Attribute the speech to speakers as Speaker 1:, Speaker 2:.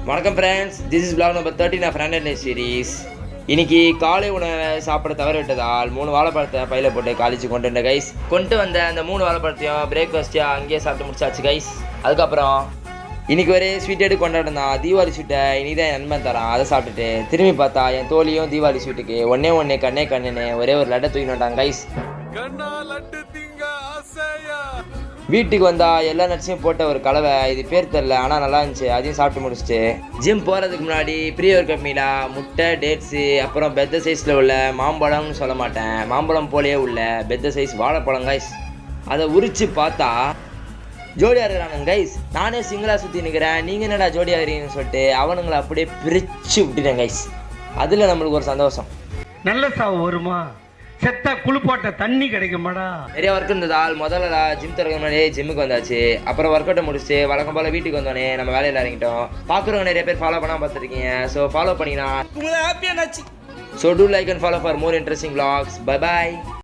Speaker 1: வணக்கம் friends, this is vlog number 13 of run series. இன்னைக்கு காலை உணவை சாப்பிட தவற விட்டதால் 3 வாழைப்பழத்தை பையில போட்டு காலேஜ் கொண்டு வந்த கைஸ். கொண்டு வந்த அந்த 3 வாழைப்பழத்தையும் பிரேக்ஃபாஸ்ட்டாக அங்கேயே சாப்பிட்டு முடிச்சாச்சு கைஸ். அதுக்கப்புறம் இன்னைக்கு ஒரே ஸ்வீட் எடுத்து கொண்டாட்டம் தான். தீபாவளி ஸ்வீட்டை இன்னைக்கு தான் என் நண்பன் தரான். அதை சாப்பிட்டுட்டு திரும்பி பார்த்தா என் தோழியும் தீபாவளி ஸ்வீட்டுக்கு ஒன்னே கண்ணுன்னு ஒரே ஒரு லட்டை தூக்கி வந்தாங்க கைஸ். வீட்டுக்கு வந்தா எல்லா நட்ஸையும் போட்ட ஒரு கலவை, இது பேர் தெரில, ஆனால் நல்லா இருந்துச்சு. அதையும் சாப்பிட்டு முடிச்சுட்டு ஜிம் போகிறதுக்கு முன்னாடி ப்ரீ ஒர்க் அவுட் மீலா முட்டை, டேட்ஸு, அப்புறம் பெத்த சைஸில் உள்ள மாம்பழம்னு சொல்ல மாட்டேன், மாம்பழம் போலேயே உள்ள பெத்த சைஸ் வாழைப்பழம் கைஸ். அதை உரிச்சு பார்த்தா ஜோடியாக இருக்கிறானுங்க கைஸ். நானே சிங்கிளாக சுற்றி நிற்கிறேன், நீங்கள் என்னடா ஜோடியாக இருக்கிறீங்கன்னு சொல்லிட்டு அவனுங்களை அப்படியே பிரித்து விட்டுட்டேன் கைஸ். அதில் நம்மளுக்கு ஒரு சந்தோஷம்.
Speaker 2: நல்ல சாவு வருமா? செத்தா குளிப்பாட்ட தண்ணி கிடைக்குமாடா?
Speaker 1: நிறைய ஒர்க் இருந்ததால் முதல்ல ஜிம் திறக்க முன்னாடியே ஜிம்முக்கு வந்தாச்சு. அப்புறம் ஒர்க் அவுட்டை முடிச்சுட்டு வழக்கம் போல் வீட்டுக்கு வந்தோடனே நம்ம வேலையில் இறங்கிட்டோம். பார்க்குறவங்க நிறைய பேர் ஃபாலோ பண்ணாமல் பார்த்துருக்கீங்க. ஸோ ஃபாலோ பண்ணிங்கன்னா so do like and follow for more interesting vlogs. Bye bye.